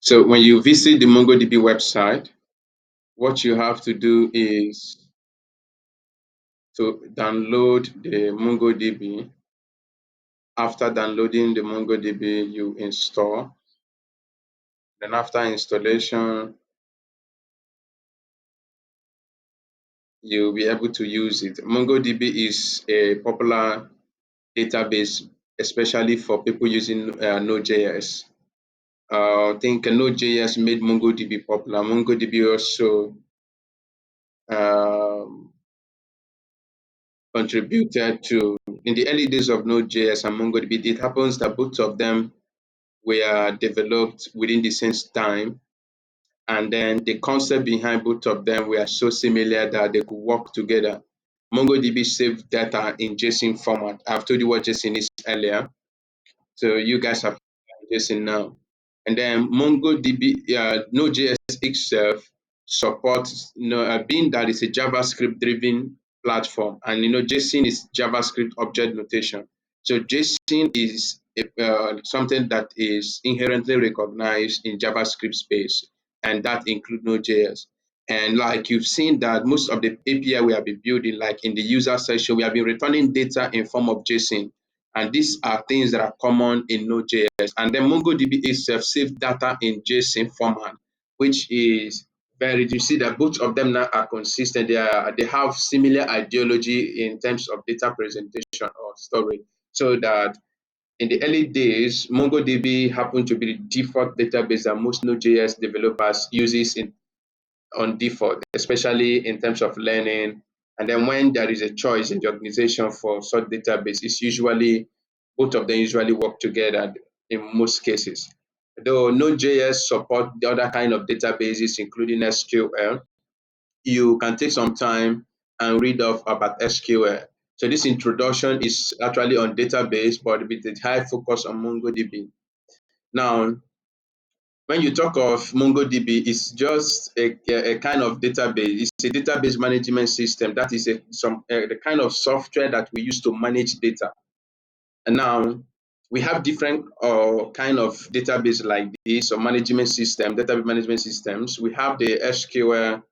So when you visit the MongoDB website, what you have to do is to download the MongoDB. After downloading the MongoDB, you install. Then after installation, you'll be able to use it. MongoDB is a popular database, especially for people using Node.js. I think Node.js made MongoDB popular. MongoDB also um, contributed to, in the early days of Node.js and MongoDB, it happens that both of them were developed within the same time. And then the concept behind both of them were so similar that they could work together. MongoDB saved data in JSON format. I've told you what JSON is earlier. So you guys have JSON now. And then MongoDB, Node.js itself supports, being that it's a JavaScript driven platform, and JSON is JavaScript object notation. So JSON is something that is inherently recognized in JavaScript space, and that includes Node.js. And like you've seen that most of the API we have been building, like in the user section, we have been returning data in form of JSON. And these are things that are common in Node.js. And then MongoDB itself saves data in JSON format, which is very, you see that both of them now are consistent. They have similar ideology in terms of data presentation or storage. So that in the early days, MongoDB happened to be the default database that most Node.js developers uses on default, especially in terms of learning. And then when there is a choice in the organization for such database, it's usually both of them usually work together in most cases. Though Node.js support the other kind of databases, including SQL, you can take some time and read off about SQL. So this introduction is actually on database, but with a high focus on MongoDB. Now, when you talk of MongoDB, it's just a kind of database. It's a database management system. That is the kind of software that we use to manage data. And now we have different kind of database like this or database management systems. We have the SQL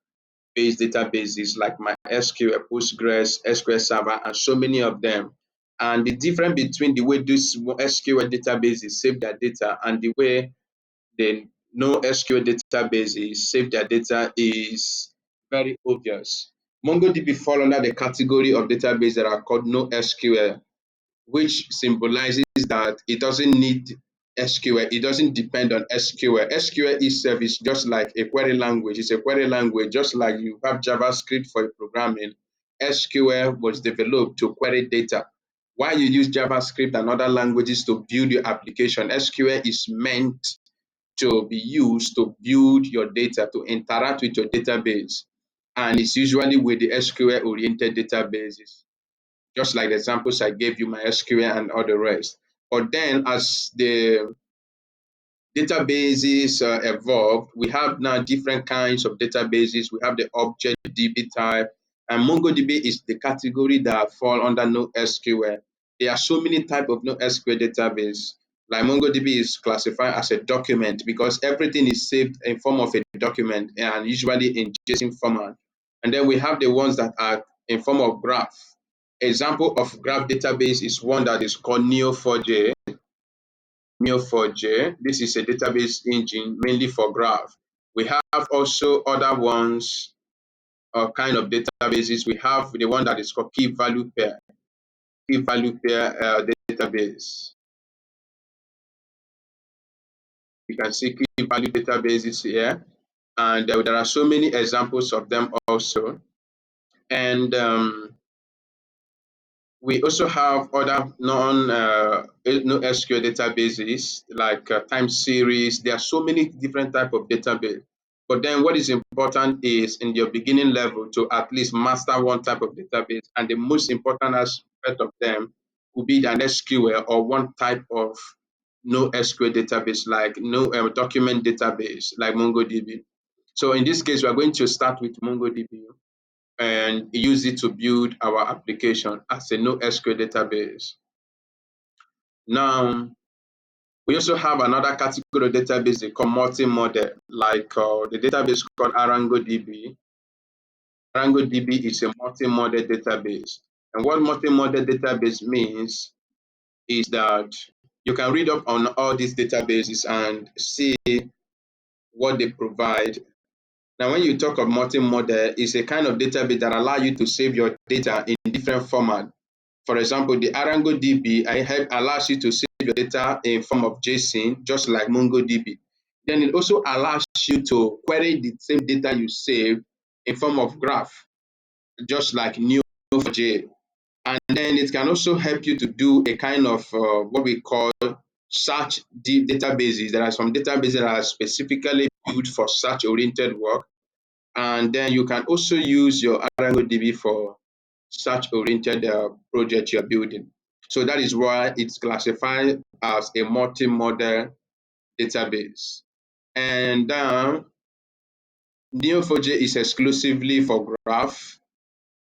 based databases like MySQL, Postgres, SQL Server, and so many of them. And the difference between the way these SQL databases save their data and the way the NoSQL databases save their data is very obvious. MongoDB fall under the category of database that are called NoSQL, which symbolizes that it doesn't need SQL. It doesn't depend on SQL. SQL itself is just like a query language. It's a query language, just like you have JavaScript for programming. SQL was developed to query data. While you use JavaScript and other languages to build your application, SQL is meant to be used to build your data, to interact with your database. And it's usually with the SQL oriented databases, just like the examples I gave you, MySQL and all the rest. But then as the databases evolved, we have now different kinds of databases. We have the object DB type, and MongoDB is the category that fall under NoSQL. There are so many type of NoSQL database. Like MongoDB is classified as a document because everything is saved in form of a document and usually in JSON format. And then we have the ones that are in form of graph. Example of graph database is one that is called Neo4j. Neo4j. This is a database engine mainly for graph. We have also other ones, kind of databases. We have the one that is called key value pair. Key value pair database. You can see key value databases here, and there are so many examples of them also. And we also have other non-SQL databases like time series. There are so many different type of database. But then what is important is in your beginning level to at least master one type of database. And the most important aspect of them will be an SQL or one type of no SQL database, like no document database like MongoDB. So in this case, we are going to start with MongoDB and use it to build our application as a NoSQL database. Now, We also have another category of database they call multi-model, like the database called ArangoDB. ArangoDB is a multi-model database. And what multi-model database means is that you can read up on all these databases and see what they provide. Now, when you talk of multi-model, it's a kind of database that allows you to save your data in different formats. For example, the ArangoDB allows you to save your data in form of JSON, just like MongoDB. Then it also allows you to query the same data you save in form of graph, just like Neo4j. And then it can also help you to do a kind of what we call search databases. There are some databases that are specifically built for search-oriented work. And then you can also use your ArangoDB for search-oriented project you're building. So that is why it's classified as a multi-model database. And Neo4j is exclusively for graph.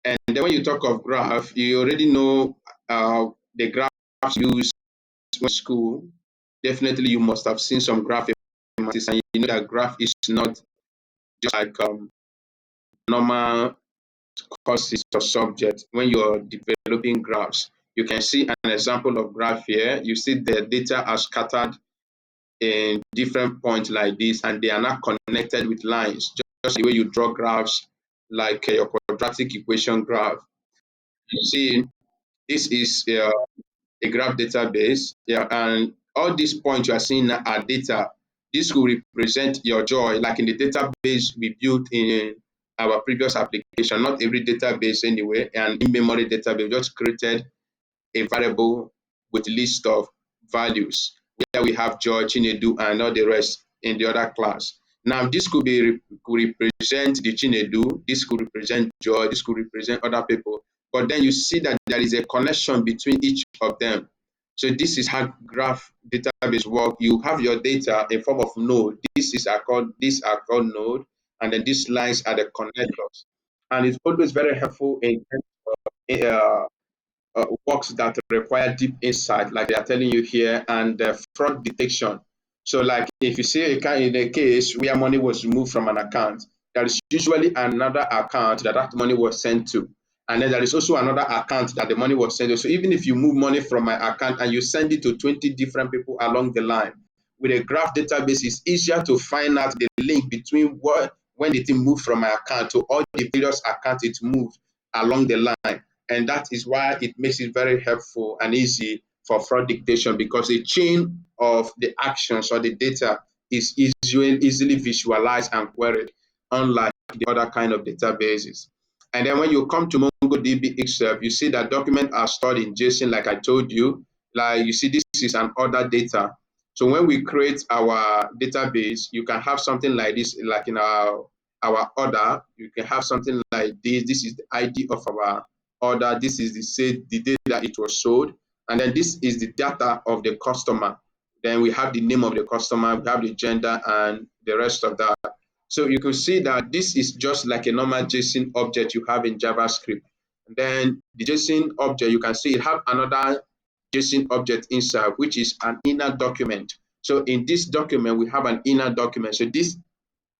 And then when you talk of graph, you already know the graphs used in school. Definitely, you must have seen some graph mathematics, and you know that graph is not just like normal courses or subjects. When you're developing graphs, you can see an example of graph here. You see the data are scattered in different points like this, and they are not connected with lines, just the way you draw graphs like your quadratic equation graph. You see, this is a graph database. Yeah, and all these points you are seeing now are data. This will represent your joy, like in the database we built in our previous application. Not every database anyway, and in-memory database just created a variable with list of values where we have Joy, Chinedu, and all the rest in the other class. Now, this could represent the Chinedu, this could represent Joy, this could represent other people. But then you see that there is a connection between each of them. So this is how graph database work. You have your data in form of node. These are called node, and then these lines are the connectors. And it's always very helpful in works that require deep insight, like they are telling you here, and fraud detection. So, like if you see in a case where money was removed from an account, there is usually another account that money was sent to. And then there is also another account that the money was sent to. So even if you move money from my account and you send it to 20 different people along the line, with a graph database, it's easier to find out the link between when it moved from my account to all the various accounts it moved along the line. And that is why it makes it very helpful and easy for fraud detection, because the chain of the actions or the data is easily visualized and queried, unlike the other kind of databases. And then when you come to MongoDB itself, you see that documents are stored in JSON, like I told you. Like you see, this is an order data. So when we create our database, you can have something like this, like in our order, you can have something like this. This is the ID of our order. This is the day that it was sold. And then this is the data of the customer. Then we have the name of the customer, we have the gender, and the rest of that. So you can see that this is just like a normal JSON object you have in JavaScript. And then the JSON object, you can see it have another JSON object inside, which is an inner document. So in this document, we have an inner document. So this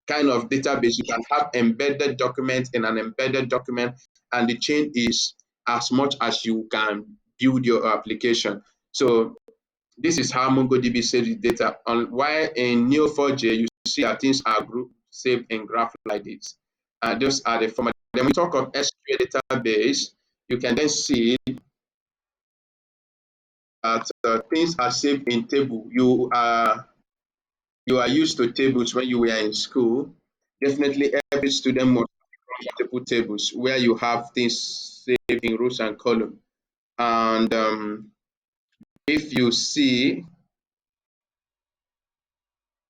kind of database, you can have embedded documents in an embedded document, and the chain is as much as you can build your application. So this is how MongoDB saves the data. And while in Neo4j, you see that things are saved in graph like this. And those are the format. Then we talk of SQL database, you can then see that things are saved in table. You are used to tables when you were in school. Definitely every student must have multiple tables where you have things saved in rows and columns. And if you see,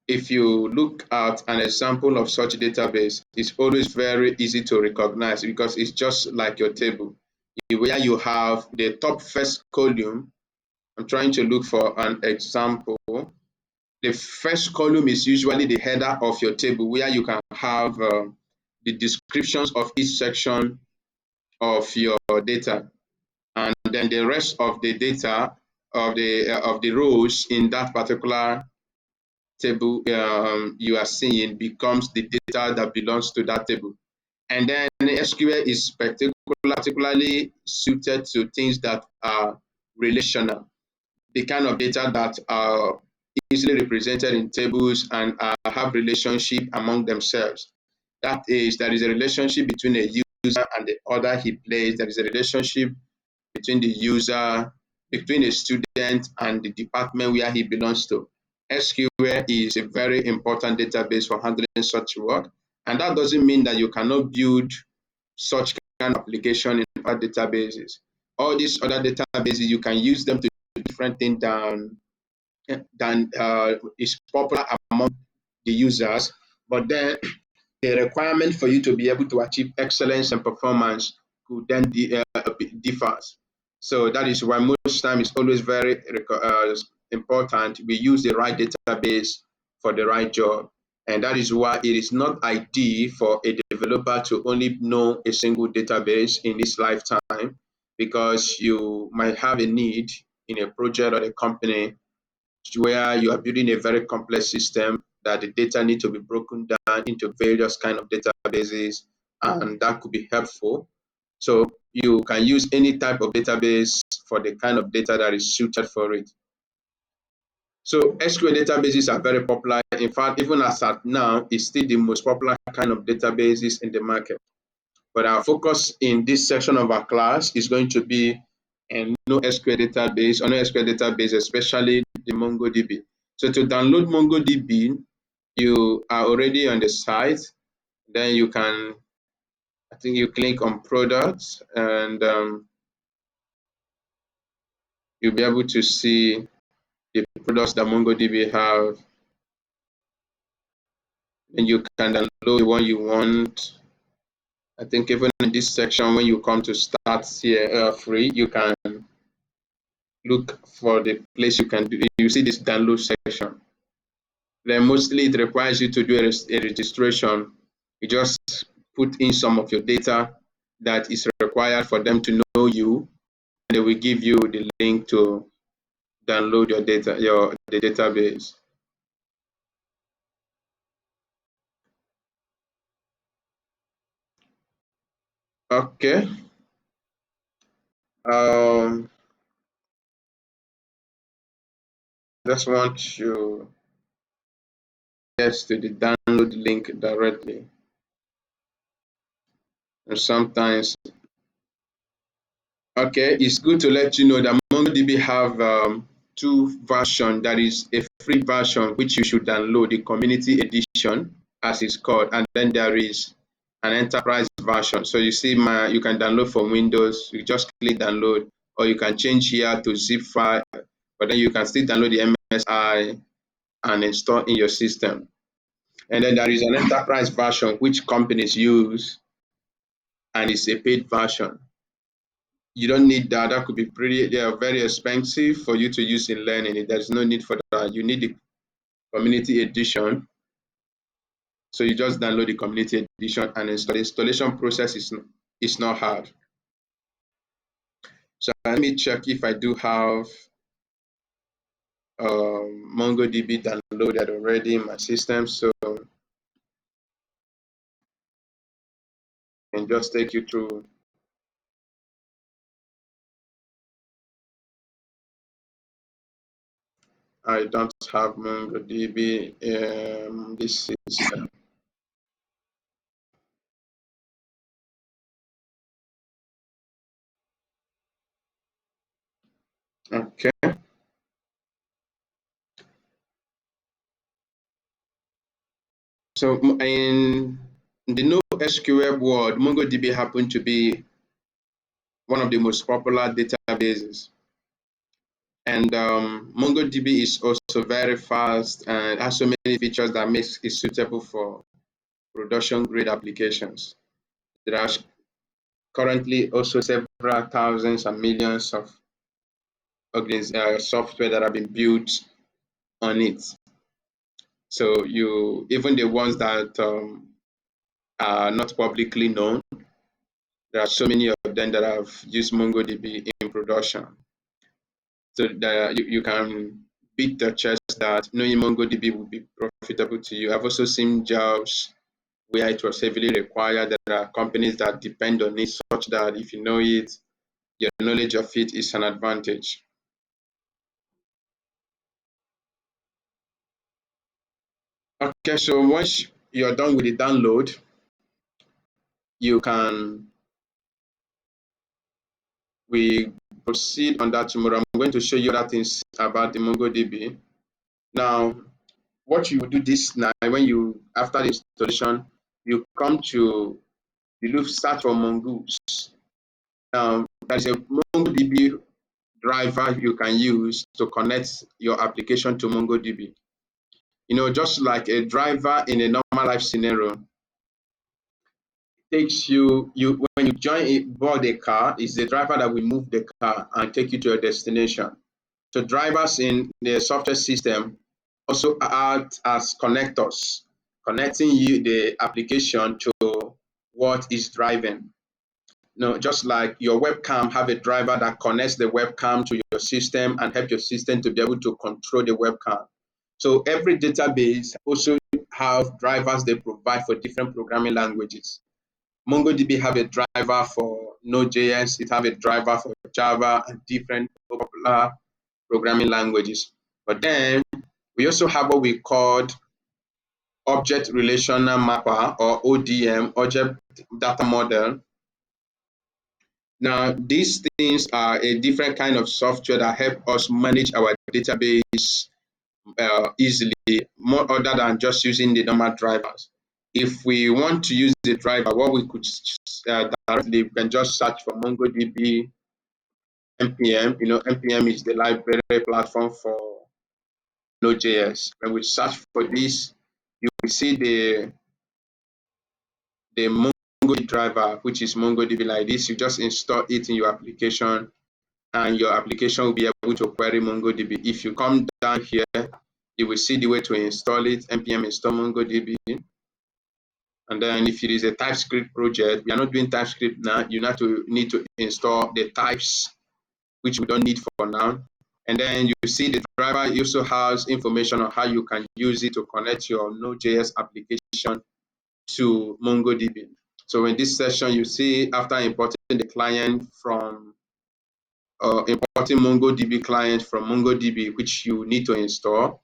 if you look at an example of such database, it's always very easy to recognize because it's just like your table. Where you have the top first column, I'm trying to look for an example. The first column is usually the header of your table, where you can have the descriptions of each section of your data. And then the rest of the data of the rows in that particular table you are seeing becomes the data that belongs to that table. And then SQL is particularly suited to things that are relational, the kind of data that are easily represented in tables and have relationship among themselves. That is, there is a relationship between a user and the other he plays. There is a relationship between the user, between a student and the department where he belongs to. SQL is a very important database for handling such work. And that doesn't mean that you cannot build such kind of application in other databases. All these other databases, you can use them to do different things than is popular among the users. But then the requirement for you to be able to achieve excellence and performance could then differs. So that is why most time it's always very important we use the right database for the right job. And that is why it is not ideal for a developer to only know a single database in his lifetime, because you might have a need in a project or a company where you are building a very complex system that the data need to be broken down into various kind of databases, and that could be helpful. So you can use any type of database for the kind of data that is suited for it. So SQL databases are very popular. In fact, even as at now, it's still the most popular kind of databases in the market. But our focus in this section of our class is going to be a NoSQL database, or NoSQL database, especially the MongoDB. So to download MongoDB, you are already on the site. Then you can, I think you click on products, and you'll be able to see the products that MongoDB have. And you can download the one you want. I think even in this section, when you come to start here free, you can look for the place you can do. You see this download section. Then mostly it requires you to do a registration. You just put in some of your data that is required for them to know you, and they will give you the link to download your data, the database. Okay. Um, just want to get to the download link directly. And sometimes, okay, it's good to let you know that MongoDB have two versions. There is a free version which you should download, the community edition as it's called, and then there is an enterprise version. So you see, you can download for Windows. You just click download, or you can change here to zip file, but then you can still download the MSI and install in your system. And then there is an enterprise version which companies use, and it's a paid version. You don't need that. That could be they are very expensive for you to use in learning. There's no need for that. You need the community edition. So you just download the community edition and install. The installation process is not hard. So let me check if I do have MongoDB downloaded already in my system. So I can just take you through. I don't have MongoDB. This is okay. So in the NoSQL world, MongoDB happened to be one of the most popular databases. And MongoDB is also very fast and has so many features that makes it suitable for production grade applications. There are currently also several thousands and millions of software that have been built on it. So you even the ones that are not publicly known, there are so many of them that have used MongoDB in production. so that you can beat the chest that knowing MongoDB will be profitable to you. I've also seen jobs where it was heavily required. There are companies that depend on it such that if you know it, your knowledge of it is an advantage. Okay, so once you're done with the download, you can we proceed on that tomorrow. I'm going to show you other things about the MongoDB. Now, what you do this night when you after the installation, you come to you look search for mongoose. There's a MongoDB driver you can use to connect your application to MongoDB. You know, just like a driver in a normal life scenario, takes you when you board a car, it's the driver that will move the car and take you to your destination. So drivers in the software system also act as connectors, connecting you the application to what is driving. No, just like your webcam have a driver that connects the webcam to your system and help your system to be able to control the webcam. So every database also have drivers they provide for different programming languages. MongoDB have a driver for Node.js, it have a driver for Java and different popular programming languages. But then we also have what we called Object Relational Mapper or ODM, Object Data Model. Now, these things are a different kind of software that help us manage our database easily, more other than just using the normal drivers. If we want to use the driver, what we could directly, we can just search for MongoDB npm. You know, npm is the library platform for Node.js. When we search for this, you will see the MongoDB driver, which is MongoDB like this. You just install it in your application, and your application will be able to query MongoDB. If you come down here, you will see the way to install it, npm install MongoDB. And then if it is a TypeScript project, we are not doing TypeScript now, you need to install the types, which we don't need for now. And then you see the driver also has information on how you can use it to connect your Node.js application to MongoDB. So in this session, you see after importing the client from importing MongoDB client from MongoDB, which you need to install,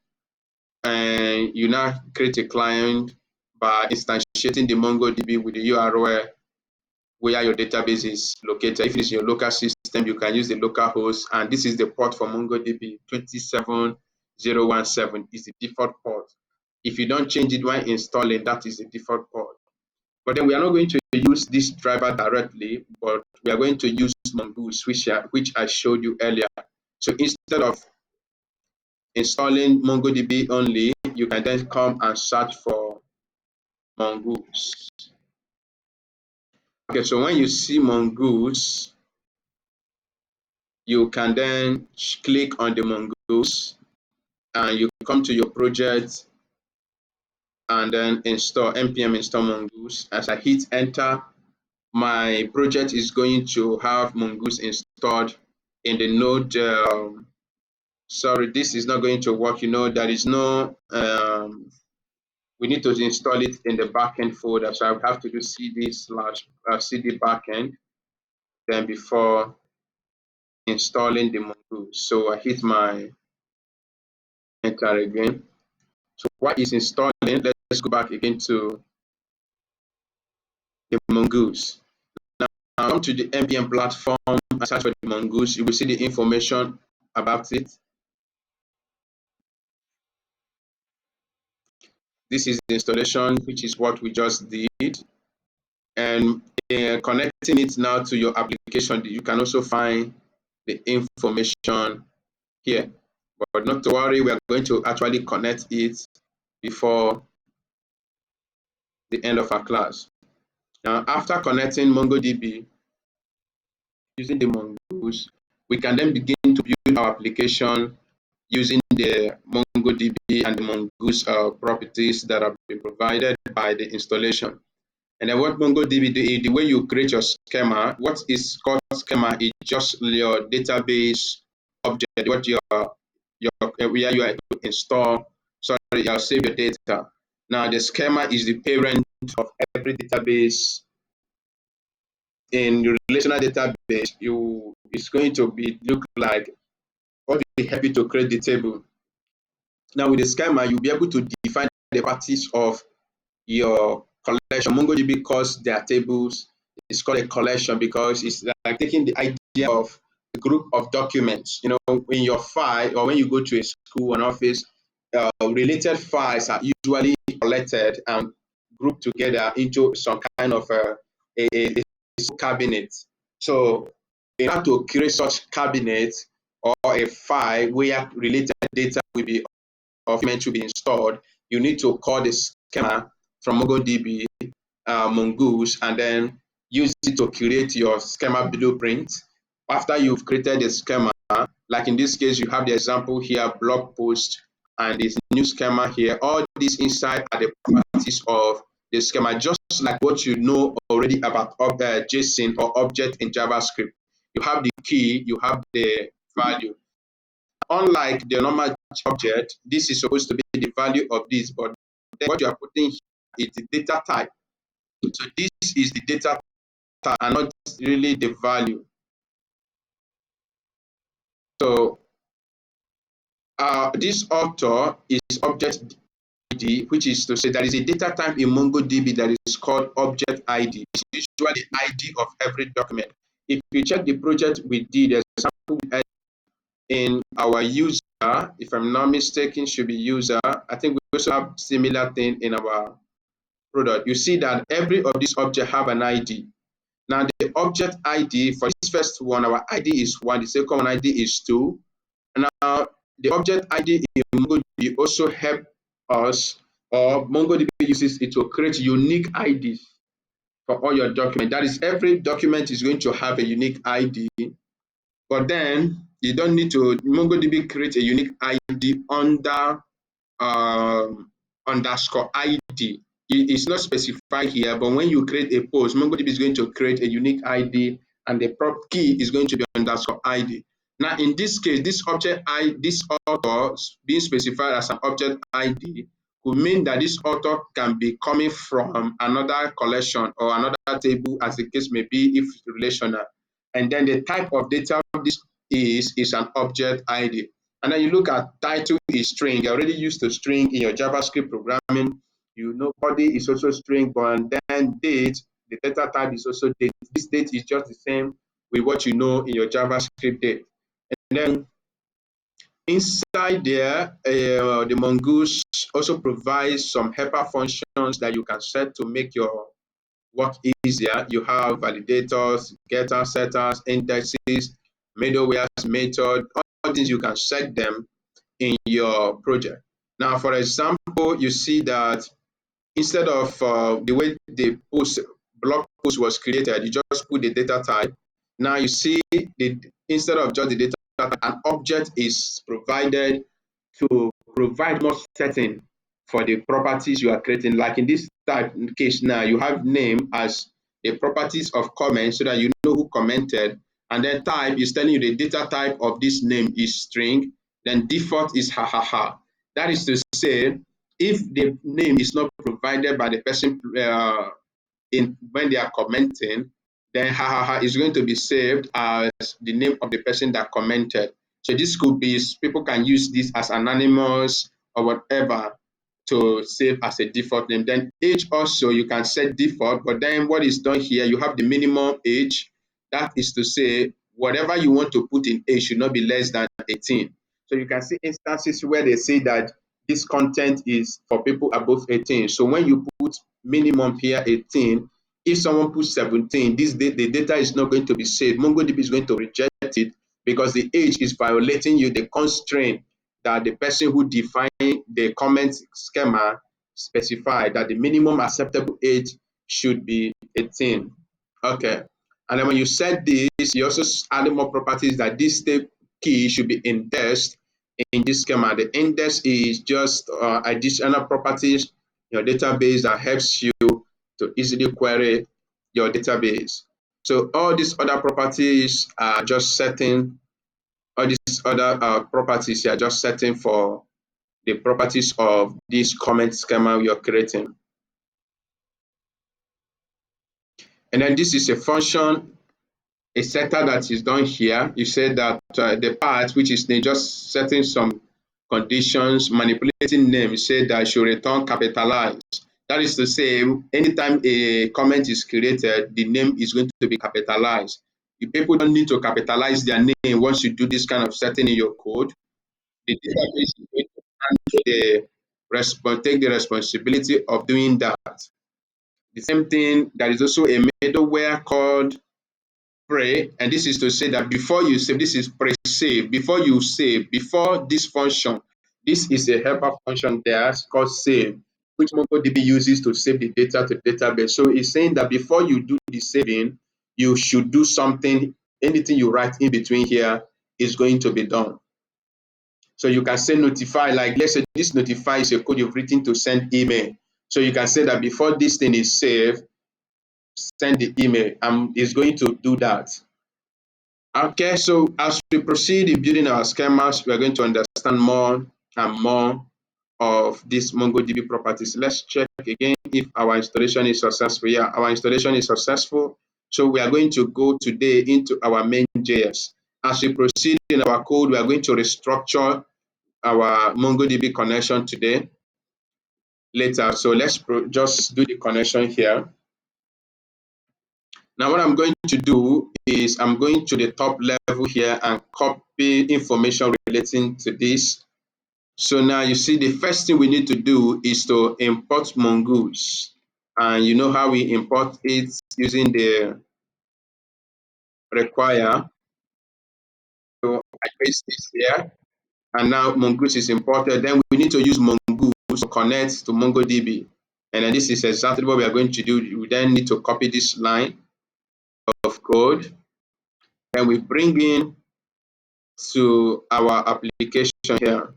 and you now create a client by instantiating the MongoDB with the URL where your database is located. If it is your local system, you can use the local host, and this is the port for MongoDB 27017 is the default port. If you don't change it while installing, that is the default port. But then we are not going to use this driver directly, but we are going to use mongoose, which I showed you earlier. So instead of installing MongoDB only, you can then come and search for mongoose. Okay, so when you see mongoose, you can then click on the mongoose and you come to your project and then install npm install mongoose. As I hit enter, my project is going to have mongoose installed in the node. Sorry, this is not going to work. You know, there is no we need to install it in the backend folder. So I would have to do cd backend then before installing the mongoose. So I hit my enter again. So what is installing? Let's go back again to the mongoose. Now come to the npm platform and search for the mongoose. You will see the information about it. This is the installation, which is what we just did. And connecting it now to your application, you can also find the information here. But not to worry, we are going to actually connect it before the end of our class. Now, after connecting MongoDB using the mongoose, we can then begin to build our application using the MongoDB and the mongoose properties that have been provided by the installation. And then what MongoDB do is the way you create your schema. What is called schema is just your database object, what where you are to install, sorry, you'll save your data. Now the schema is the parent of every database. In the relational database, it's going to be look like what will help you to create the table. Now with the schema, you'll be able to define the properties of your collection. MongoDB calls their tables, it's called a collection because it's like taking the idea of a group of documents. You know, in your file or when you go to a school or an office, related files are usually collected and grouped together into some kind of a cabinet. So in order to create such cabinet or a file where related data will be meant to be installed, you need to call the schema from MongoDB, mongoose, and then use it to create your schema blueprint. After you've created the schema, like in this case, you have the example here, blog post, and this new schema here. All these inside are the properties of the schema, just like what you know already about JSON or object in JavaScript. You have the key, you have the value. Unlike the normal object, this is supposed to be the value of this, but then what you are putting here is the data type. So this is the data type and not really the value. So this author is object ID, which is to say there is a data type in MongoDB that is called object ID. It's usually the ID of every document. If you check the project we did, there's a sample in our user, if I'm not mistaken, should be user. I think we also have similar thing in our product. You see that every of these objects have an ID. Now the object ID for this first one, our ID is 1, the second one ID is 2. Now the object ID in MongoDB also help us, or MongoDB uses it to create unique IDs for all your documents. That is, every document is going to have a unique ID, but then you don't need to MongoDB create a unique ID under underscore ID. It's not specified here, but when you create a post, MongoDB is going to create a unique ID and the prop key is going to be underscore ID. Now, in this case, this this author being specified as an object ID could mean that this author can be coming from another collection or another table, as the case may be, if relational. And then the type of data this is an object ID. And then you look at title is string. You're already used to string in your JavaScript programming. You know body is also string, but then date, the data type is also date. This date is just the same with what you know in your JavaScript date. And then inside there, the mongoose also provides some helper functions that you can set to make your work easier. You have validators, getters, setters, indexes, middlewares, method, all things you can set them in your project. Now, for example, you see that instead of the way the blog post was created, you just put the data type. Now you see instead of just the data type, an object is provided to provide more setting for the properties you are creating. Like in this type case now, you have name as the properties of comment so that you know who commented, and then type is telling you the data type of this name is string, then default is ha ha ha. That is to say, if the name is not provided by the person when they are commenting, then ha ha ha is going to be saved as the name of the person that commented. So this could be, people can use this as anonymous or whatever to save as a default name. Then age also, you can set default, but then what is done here, you have the minimum age. That is to say, whatever you want to put in age should not be less than 18. So you can see instances where they say that this content is for people above 18. So when you put minimum here 18, if someone puts 17, the data is not going to be saved. MongoDB is going to reject it because the age is violating you the constraint that the person who defined the comment schema specified, that the minimum acceptable age should be 18. Okay. And then when you set this, you also add more properties that this key should be indexed in this schema. The index is just additional properties in your database that helps you to easily query your database. So all these other properties are just setting, all these these other properties you are just setting for the properties of this comment schema you're creating. And then this is a function, a setter that is done here. You said that the part which is just setting some conditions, manipulating name, you said that should return capitalized. That is to say, anytime a comment is created, the name is going to be capitalized. If people don't need to capitalize their name once you do this kind of setting in your code, the database is going to take the responsibility of doing that. The same thing, there is also a middleware called pray, and this is to say that before you save, this is pre-save. Before you save, before this function, this is a helper function there called save, which MongoDB uses to save the data to the database. So it's saying that before you do the saving, you should do something. Anything you write in between here is going to be done. So you can say notify, like let's say this notify is a code you've written to send email. So you can say that before this thing is saved, send the email, and it's going to do that. Okay, so as we proceed in building our schemas, we are going to understand more and more of these MongoDB properties. Let's check again if our installation is successful. Yeah, our installation is successful. So we are going to go today into our main.js. As we proceed in our code, we are going to restructure our MongoDB connection today later. So let's just do the connection here. Now what I'm going to do is I'm going to the top level here and copy information relating to this. So now you see the first thing we need to do is to import mongoose. And you know how we import it using the require. So I paste this here, and now mongoose is imported. Then we need to use mongoose to connect to MongoDB. And then this is exactly what we are going to do. We then need to copy this line of code, and we bring in to our application here.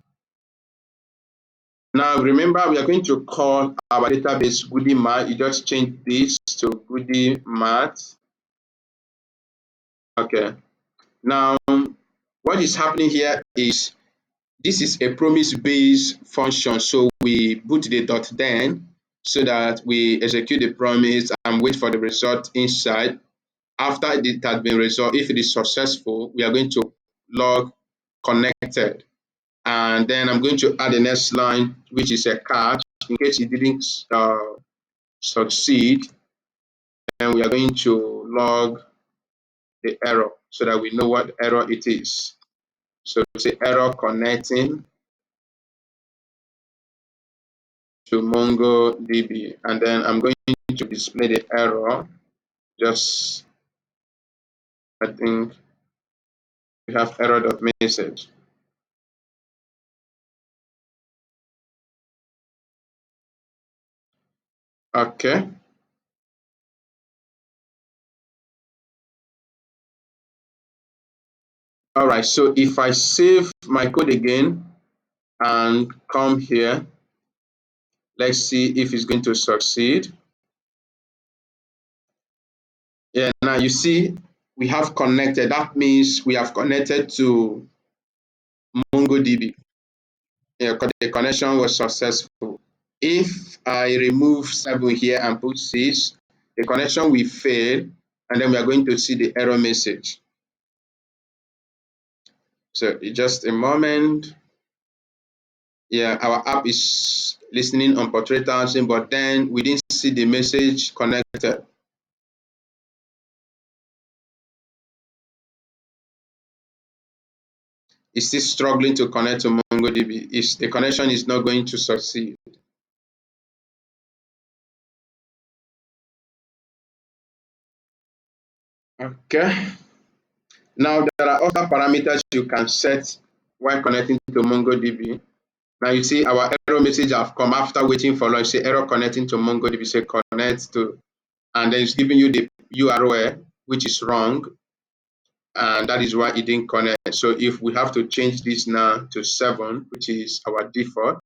Now remember, we are going to call our database GoodieMath. You just change this to GoodieMath. Okay. Now what is happening here is this is a promise-based function. So we put the dot then so that we execute the promise and wait for the result inside. After it has been resolved, if it is successful, we are going to log connected. And then I'm going to add the next line, which is a catch in case it didn't succeed. And we are going to log the error so that we know what error it is. So say error connecting to MongoDB. And then I'm going to display the error. Just, I think we have error.message. Okay. All right, so if I save my code again and come here, let's see if it's going to succeed. Yeah, now you see we have connected. That means we have connected to MongoDB. Yeah, the connection was successful. If I remove 7 here and put 6, the connection will fail, and then we are going to see the error message. So just a moment. Yeah, our app is listening on port 3000, but then we didn't see the message connected. It's still struggling to connect to MongoDB. The connection is not going to succeed. Okay. Now there are other parameters you can set when connecting to MongoDB. Now you see our error message have come after waiting for long. Say error connecting to MongoDB. Say connect to, and then it's giving you the URL which is wrong, and that is why it didn't connect. So if we have to change this now to 7, which is our default,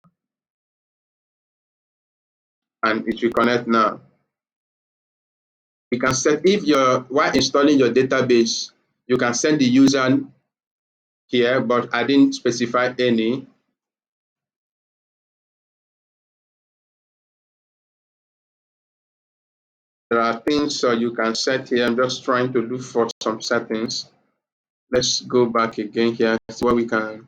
and it will connect now. You can set, if you're while installing your database, you can send the user here, but I didn't specify any. There are things you can set here. I'm just trying to look for some settings. Let's go back again here, see what we can.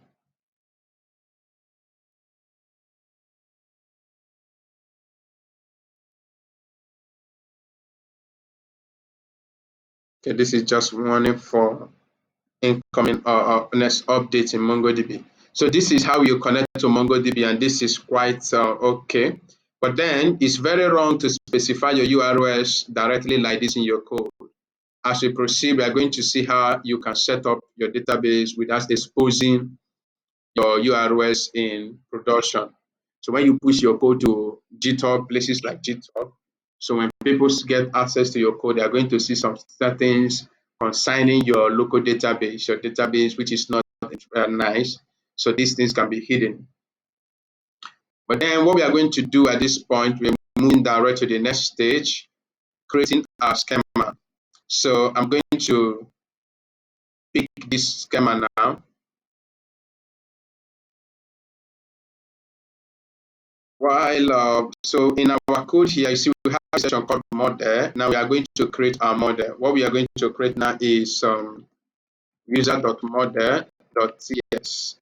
Okay, this is just warning for incoming next update in MongoDB. So this is how you connect to MongoDB, and this is quite okay. But then it's very wrong to specify your URLs directly like this in your code. As we proceed, we are going to see how you can set up your database without exposing your URLs in production. So when you push your code to GitHub, places like GitHub, so when people get access to your code, they are going to see some settings concerning your local database, which is not nice. So these things can be hidden. But then what we are going to do at this point, we're moving direct to the next stage, creating our schema. So I'm going to pick this schema now. So in our code here, you see we have a section called model. Now we are going to create our model. What we are going to create now is user.model.ts.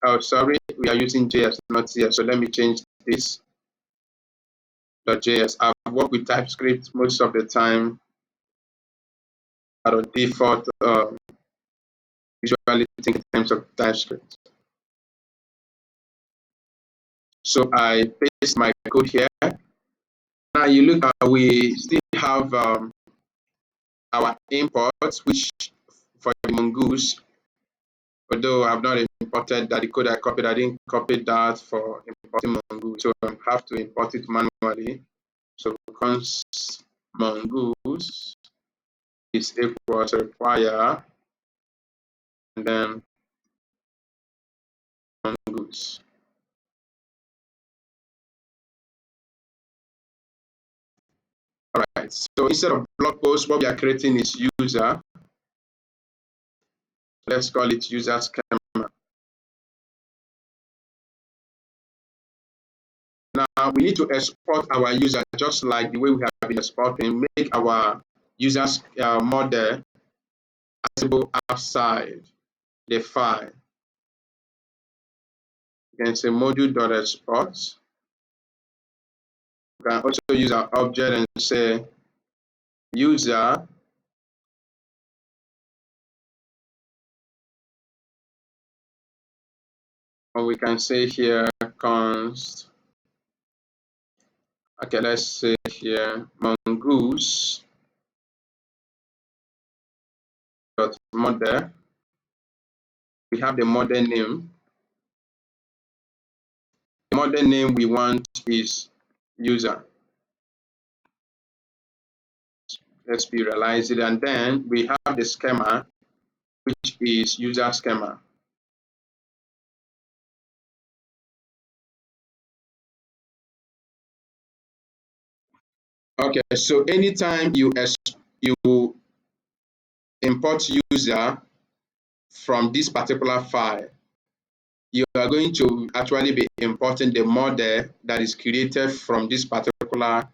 Oh, sorry, we are using JS, not CS. So let me change this .js. I've worked with TypeScript most of the time. Out of default, usually think in terms of TypeScript. So I paste my code here. Now you look at, we still have our imports, which for the mongoose, although I've not imported that, the code I copied, I didn't copy that for importing mongoose, so I have to import it manually. So const mongoose is equal to require, and then mongoose. All right, so instead of blog post, what we are creating is user. Let's call it user schema. Now we need to export our user just like the way we have been exporting, make our user's model accessible outside the file. You can say module.export. You can also use our object and say user or we can say here const. Okay, let's say here mongoose dot model. We have the model name. The model name we want is user. Let's realize it, and then we have the schema, which is user schema. Okay, so anytime you import user from this particular file, you are going to actually be importing the model that is created from this particular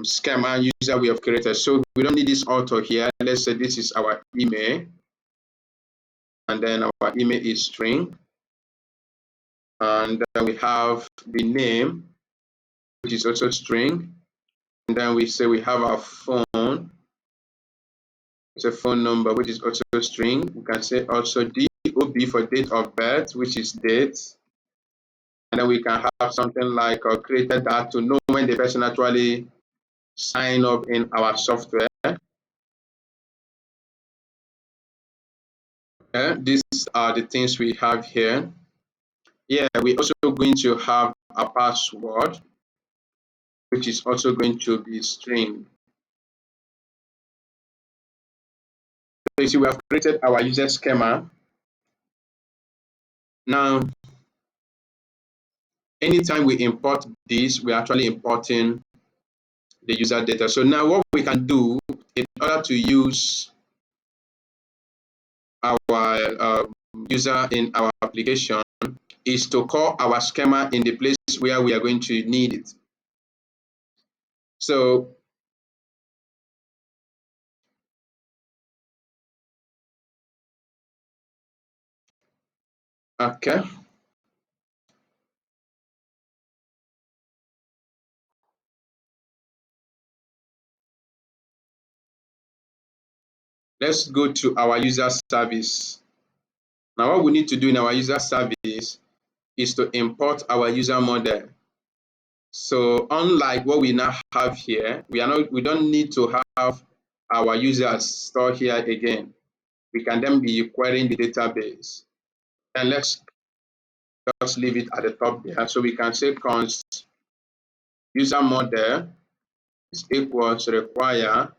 schema user we have created. So we don't need this auto here. Let's say this is our email, and then our email is string, and then we have the name, which is also string, and then we say we have our phone. It's a phone number, which is also a string. We can say also DOB for date of birth, which is date. And then we can have something like created that to know when the person actually sign up in our software. These are the things we have here. Yeah, we're also going to have a password, which is also going to be string. So you see, we have created our user schema. Now, anytime we import this, we're actually importing the user data. So now what we can do in order to use our user in our application is to call our schema in the place where we are going to need it. So okay, let's go to our user service. Now what we need to do in our user service is to import our user model. So unlike what we now have here, we don't need to have our users stored here again. We can then be querying the database. And let's just leave it at the top there. So we can say const user model is equals require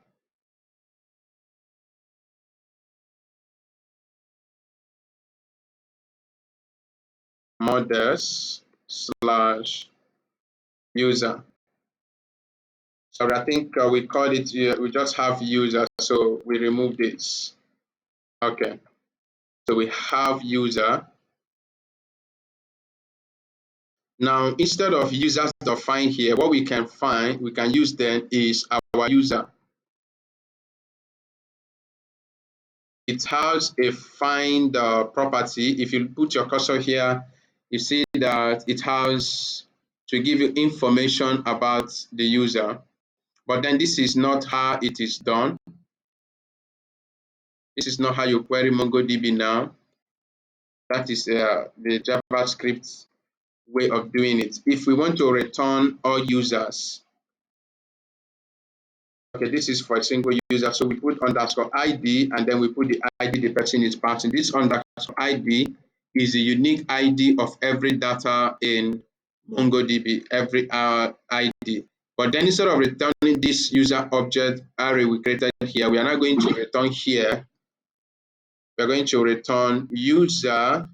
models slash user. So I think we called it, we just have user, so we remove this. Okay, so we have user. Now, instead of users defined here, what we can use then is our user. It has a find property. If you put your cursor here, you see that it has to give you information about the user. But then this is not how it is done. This is not how you query MongoDB now. That is the JavaScript way of doing it. If we want to return all users, okay, this is for a single user. So we put underscore ID and then we put the ID the person is passing. This underscore ID is the unique ID of every data in MongoDB, every ID. But then instead of returning this user object array we created here, we are not going to return here. We're going to return user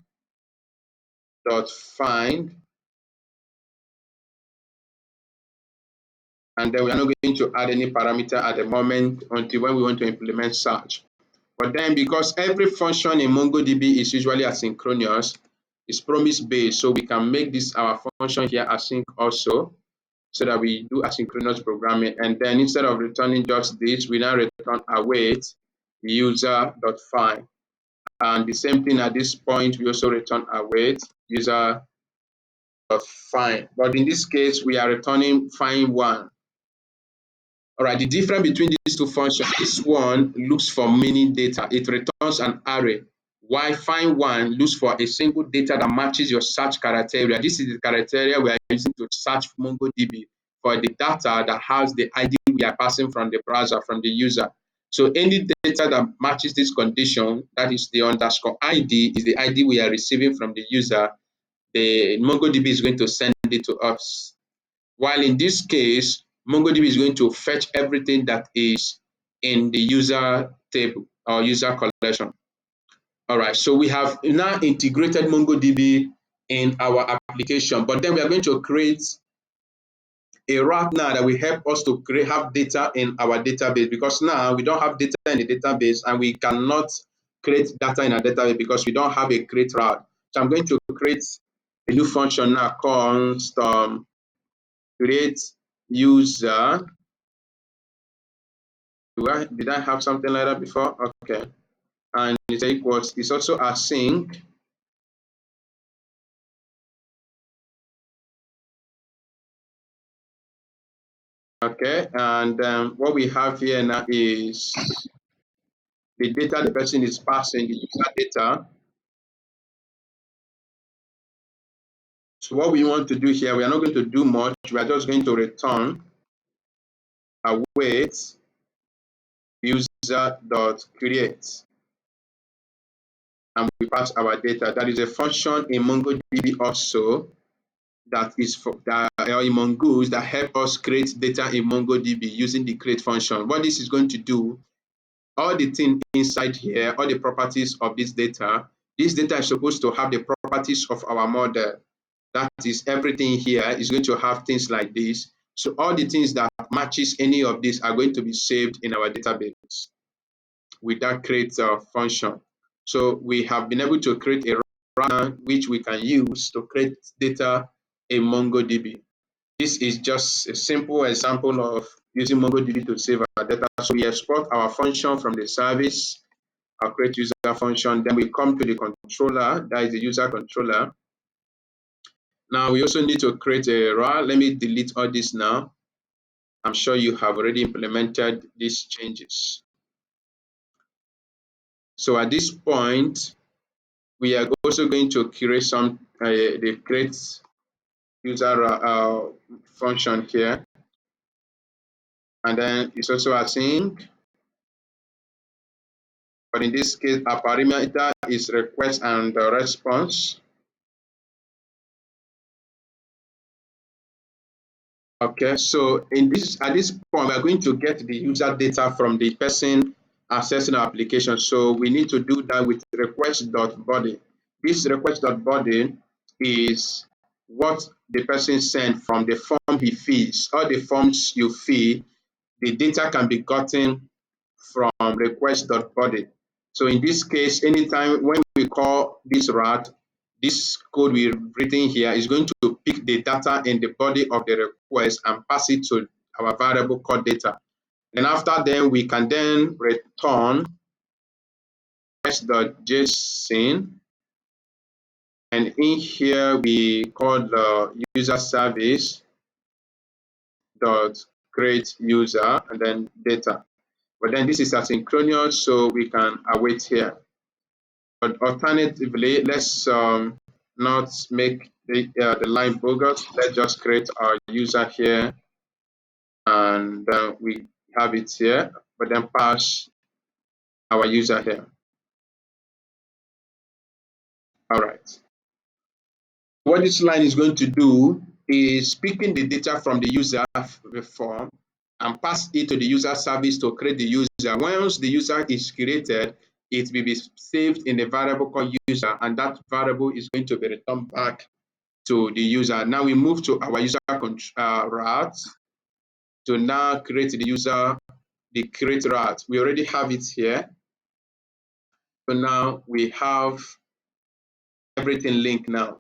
dot find, and then we are not going to add any parameter at the moment until when we want to implement search. But then because every function in MongoDB is usually asynchronous, it's promise-based, so we can make this our function here async also, so that we do asynchronous programming. And then instead of returning just this, we now return await user.find. And the same thing at this point, we also return await user.find. But in this case, we are returning find1. All right, the difference between these two functions, this one looks for many data. It returns an array, while find1 looks for a single data that matches your search criteria. This is the criteria we are using to search MongoDB for the data that has the ID we are passing from the browser, from the user. So any data that matches this condition, that is the underscore ID, is the ID we are receiving from the user. The MongoDB is going to send it to us. While in this case, MongoDB is going to fetch everything that is in the user table or user collection. All right, so we have now integrated MongoDB in our application, but then we are going to create a route now that will help us to have data in our database, because now we don't have data in the database and we cannot create data in our database because we don't have a create route. So I'm going to create a new function now called create user. Did I have something like that before? Okay. And it's equals, it's also async. Okay, and what we have here now is the data the person is passing, the user data. So what we want to do here, we are not going to do much. We are just going to return await user.create. And we pass our data. That is a function in MongoDB also that is for that in mongoose that help us create data in MongoDB using the create function. What this is going to do, all the things inside here, all the properties of this data is supposed to have the properties of our model. That is, everything here is going to have things like this. So all the things that matches any of these are going to be saved in our database with that create function. So we have been able to create a route which we can use to create data in MongoDB. This is just a simple example of using MongoDB to save our data. So we export our function from the service, our create user function, then we come to the controller, that is the user controller. Now we also need to create a RAR. Let me delete all this now. I'm sure you have already implemented these changes. So at this point, we are also going to create the create user function here. And then it's also async. But in this case, our parameter is request and response. Okay, so at this point, we're going to get the user data from the person accessing our application. So we need to do that with request.body. This request.body is what the person sent from the form he fills. All the forms you fill, the data can be gotten from request.body. So in this case, anytime when we call this route, this code we've written here is going to pick the data in the body of the request and pass it to our variable called data. And after then, we can then return request.json. And in here, we call the user service dot create user and then data. But then this is asynchronous, so we can await here. But alternatively, let's not make the line bogus. Let's just create our user here, and we have it here, but then pass our user here. All right. What this line is going to do is picking the data from the user form and pass it to the user service to create the user. Once the user is created, it will be saved in a variable called user, and that variable is going to be returned back to the user. Now we move to our user route to now create the create route. We already have it here. So now we have everything linked now.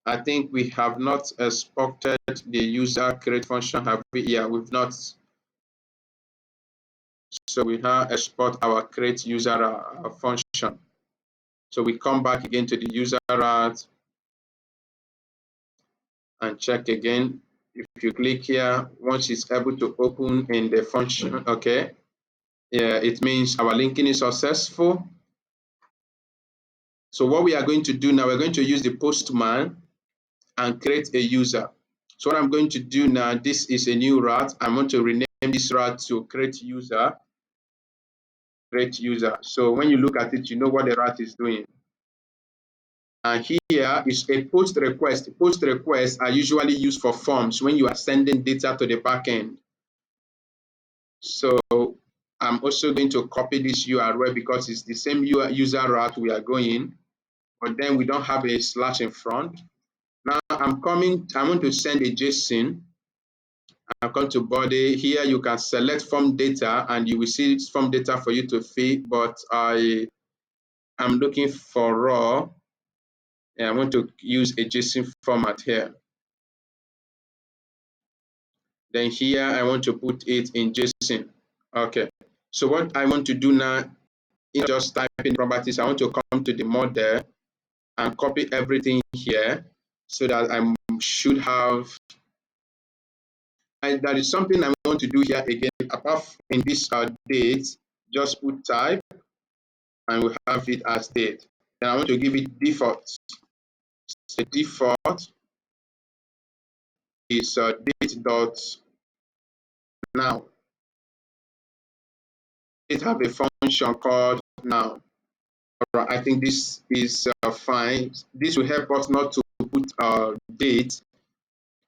I think we have not exported the user create function, have we? Yeah, we've not. So we now export our create user function. So we come back again to the user route and check again. If you click here, once it's able to open in the function, okay, yeah, it means our linking is successful. So what we are going to do now, we're going to use the postman and create a user. So what I'm going to do now, this is a new route. I want to rename this route to create user. Create user. So when you look at it, you know what the route is doing. And here is a post request. Post requests are usually used for forms when you are sending data to the backend. So I'm also going to copy this URL because it's the same user route we are going, but then we don't have a slash in front. Now I want to send a JSON. I come to body. Here you can select form data and you will see form data for you to fill, but I am looking for raw. And I want to use a JSON format here. Then here I want to put it in JSON. Okay. So what I want to do now, just type in properties, I want to come to the model and copy everything here so that I should have, and that is something I want to do here again, apart in this date, just put type and we have it as date. Then I want to give it default. The default is date dot now. It have a function called now. All right, I think this is fine. This will help us not to put date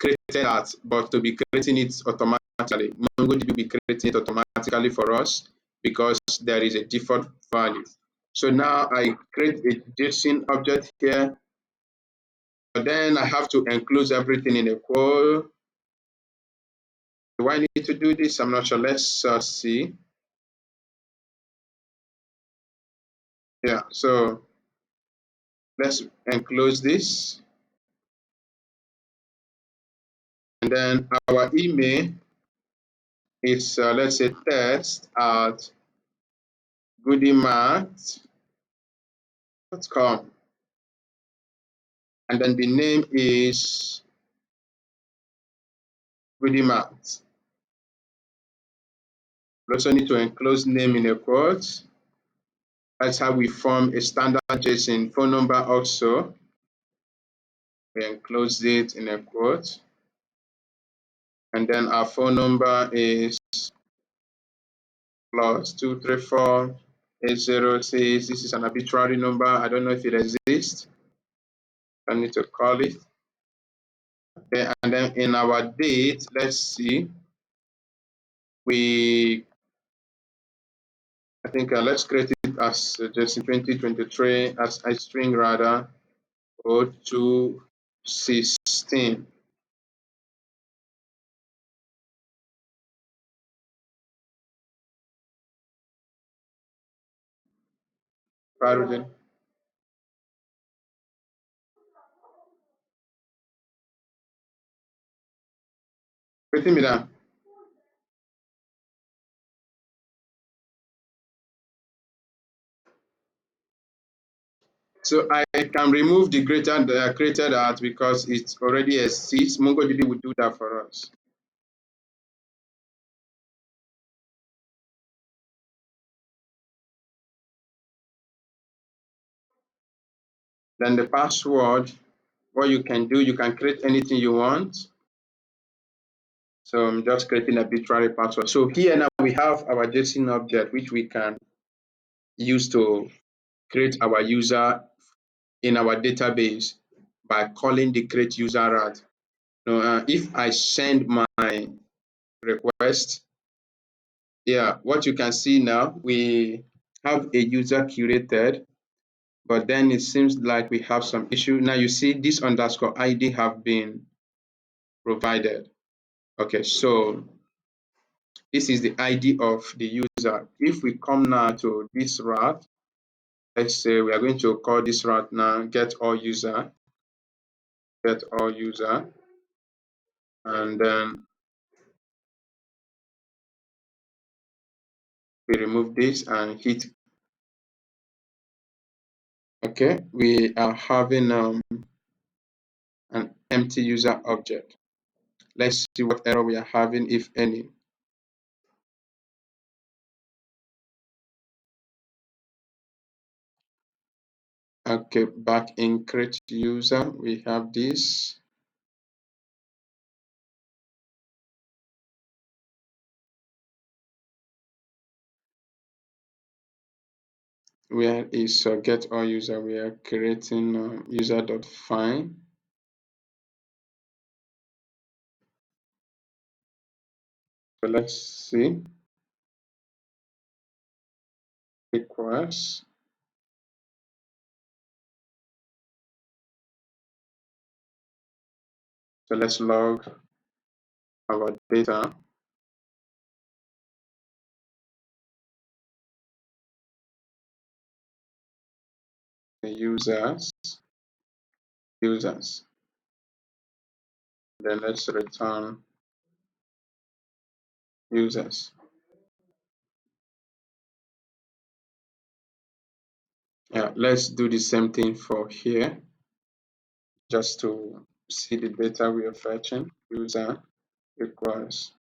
created at, but to be creating it automatically. MongoDB will be creating it automatically for us because there is a default value. So now I create a JSON object here, but then I have to enclose everything in a quote. Do I need to do this? I'm not sure. Let's see. Yeah, so let's enclose this. And then our email is, let's say, test at goodymart.com. And then the name is goodymart. We also need to enclose name in a quote. That's how we form a standard JSON phone number also. We enclose it in a quote. And then our phone number is +234-806. This is an arbitrary number. I don't know if it exists. I need to call it. Okay, and then in our date, let's see. I think let's create it as just 2023 as a string rather, or 216. Parallel. Waiting me down. So I can remove the greater created at because it already exists. MongoDB will do that for us. Then the password, what you can do, you can create anything you want. So I'm just creating a arbitrary password. So here now we have our JSON object, which we can use to create our user in our database by calling the create user route. Now, if I send my request, yeah, what you can see now, we have a user curated, but then it seems like we have some issue. Now you see this underscore ID have been provided. Okay, so this is the ID of the user. If we come now to this route, let's say we are going to call this route now get all user, and then we remove this and hit. Okay, we are having an empty user object. Let's see what error we are having, if any. Okay, back in create user, we have this. Where is get all user? We are creating user.find. So let's see. Equals. So let's log our data. The users. Then let's return users. Yeah, let's do the same thing for here, just to see the data we are fetching. User equals.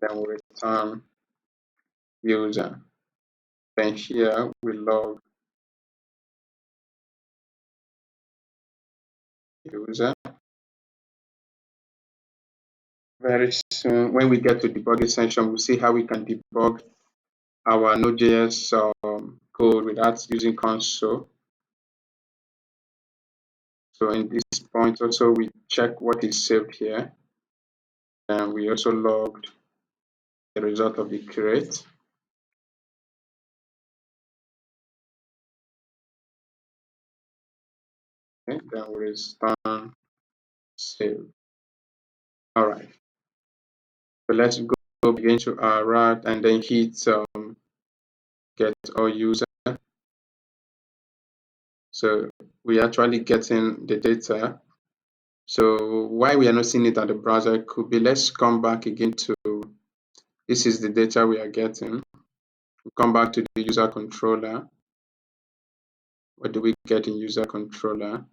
Then we return user. Then here we log user. Very soon, when we get to debugging section, we'll see how we can debug our Node.js code without using console. So in this point also, we check what is saved here. And we also logged the result of the create. Okay, then we return save. All right. So let's go we're going to our route and then hit get all user. So we're actually getting the data. So why we are not seeing it at the browser could be, let's come back again to, this is the data we are getting. We come back to the user controller. What do we get in user controller?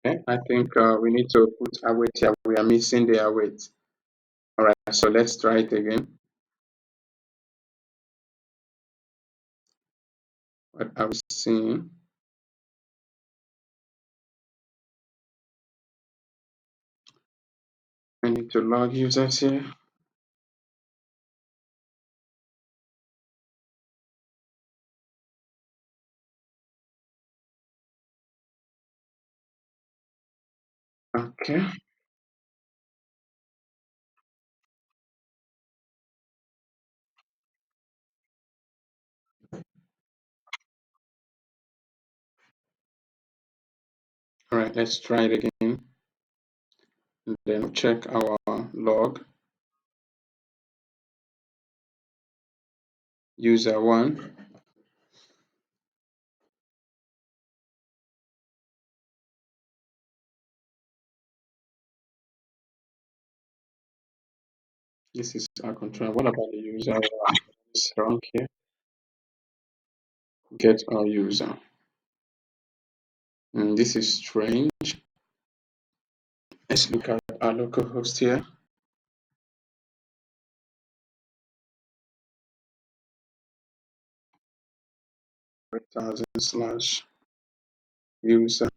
Okay, I think we need to put await here. We are missing the await. All right, so let's try it again. What are we seeing? I need to log users here. Okay. All right, let's try it again. And then check our log. User one. This is our control. What about the user one? It's wrong here. Get our user. This is strange. Let's look at our local host here. 1000/user.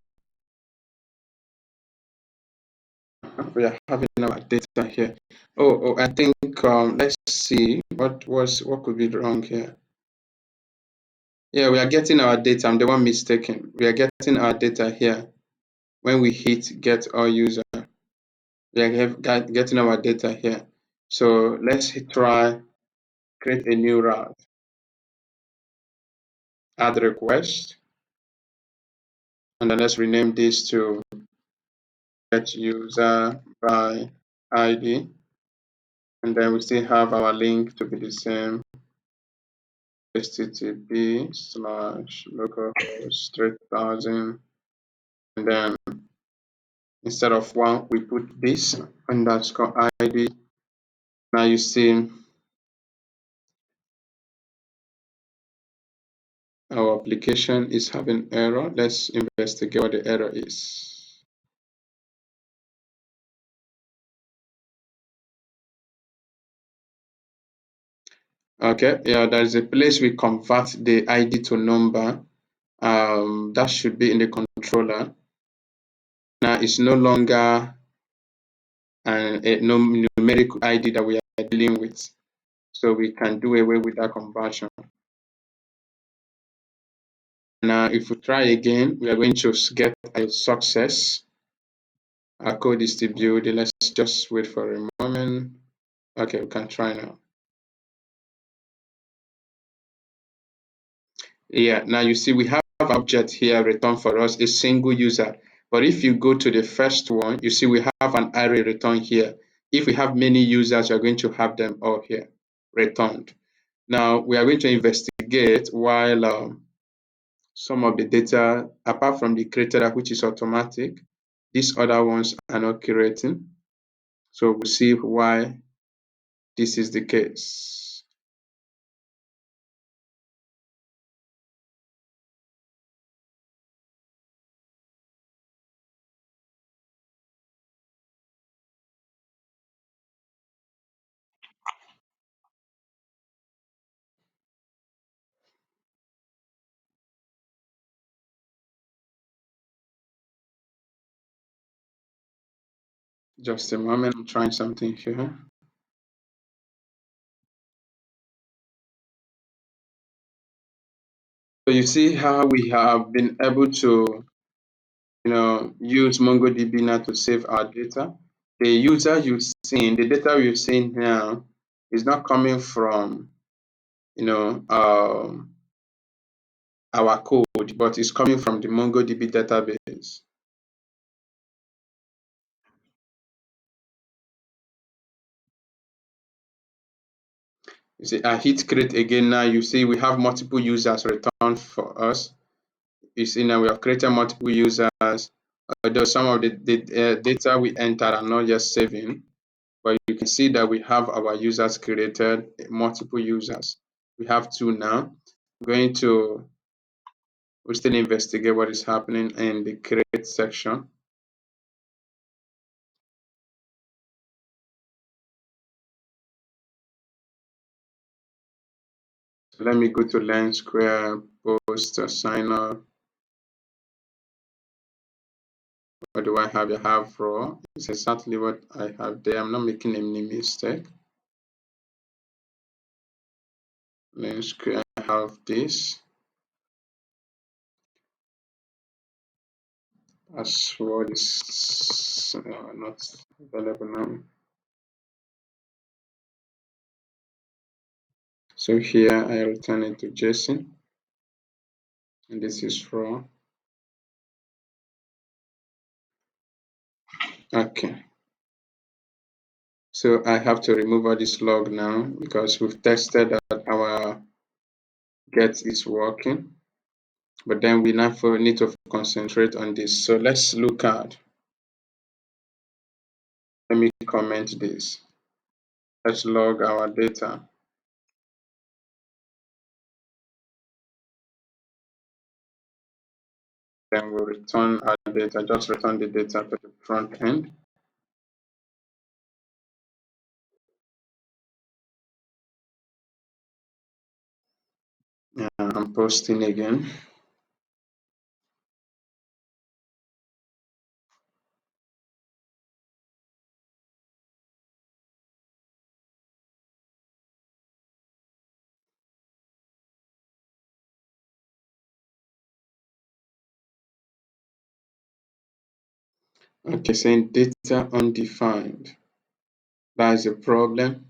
We are having our data here. Oh, I think let's see what could be wrong here. Yeah, we are getting our data. I'm the one mistaken. We are getting our data here. When we hit get all user, we are getting our data here. So let's try create a new route. Add request, and then let's rename this to get user by ID, and then we still have our link to be the same, http/localhost 3000, and then instead of one we put this underscore ID. Now you see our application is having error. Let's investigate what the error is. Okay, yeah, there is a place we convert the ID to number. That should be in the controller. Now it's no longer a numeric ID that we are dealing with. So we can do away with that conversion. Now, if we try again, we are going to get a success. Our code is still building. Let's just wait for a moment. Okay, we can try now. Yeah, now you see we have object here return for us a single user. But if you go to the first one, you see we have an array return here. If we have many users, we're going to have them all here returned. Now we are going to investigate while some of the data, apart from the created app, which is automatic, these other ones are not creating. So we'll see why this is the case. Just a moment, I'm trying something here. So you see how we have been able to use MongoDB now to save our data. The user you've seen, the data you've seen now is not coming from our code, but it's coming from the MongoDB database. You see, I hit create again now. You see, we have multiple users returned for us. You see, now we have created multiple users. Although some of the data we entered are not just saving, but you can see that we have our users created, multiple users. We have two now. We'll still investigate what is happening in the create section. So let me go to learn square, post, sign up. What do I have? I have raw. It's exactly what I have there. I'm not making any mistake. Learn square, I have this. Password is not available now. So here I return it to JSON, and this is raw. Okay. So I have to remove all this log now because we've tested that our get is working. But then we now need to concentrate on this. So let's look at, let me comment this. Let's log our data. Then we'll return our data, just return the data to the front end. I'm posting again. Okay, saying data undefined. That is a problem.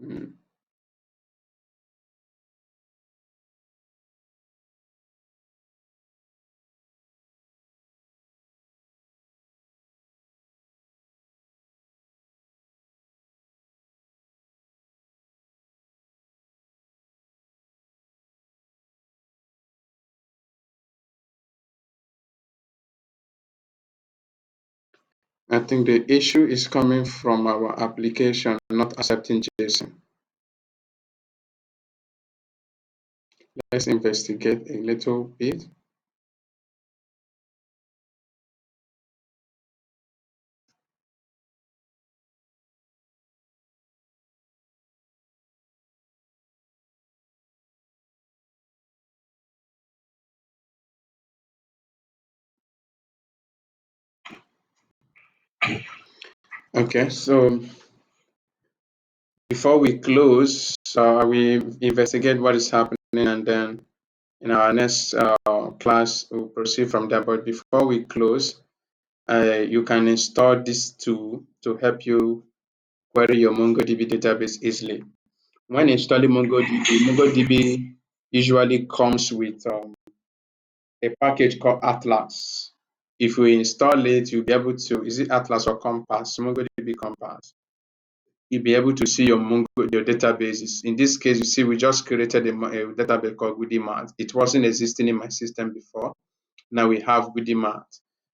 Mm. I think the issue is coming from our application not accepting JSON. Let's investigate a little bit. Okay, so before we close, we investigate what is happening, and then in our next class, we'll proceed from there. But before we close, you can install this tool to help you query your MongoDB database easily. When installing MongoDB usually comes with a package called Atlas. If we install it, you'll be able to, is it Atlas or Compass? MongoDB Compass. You'll be able to see your your databases. In this case, you see, we just created a database called GoodieMart. It wasn't existing in my system before. Now we have GoodieMart.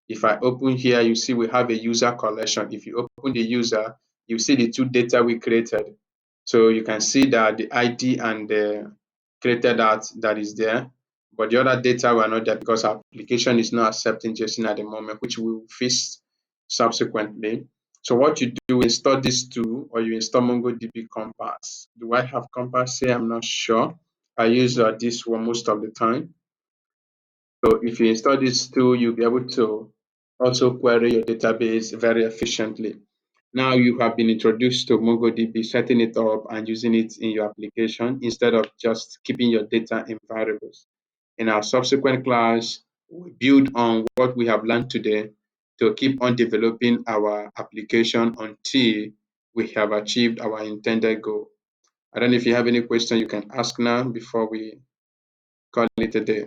If I open here, you see we have a user collection. If you open the user, you see the two data we created. So you can see that the ID and the created that is there, but the other data were not there because our application is not accepting JSON at the moment, which we will fix subsequently. So what you do, install this tool or you install MongoDB Compass. Do I have Compass here? I'm not sure. I use this one most of the time. So if you install this tool, you'll be able to also query your database very efficiently. Now you have been introduced to MongoDB, setting it up and using it in your application instead of just keeping your data in variables. In our subsequent class, we build on what we have learned today to keep on developing our application until we have achieved our intended goal. I don't know if you have any question you can ask now before we call it a day.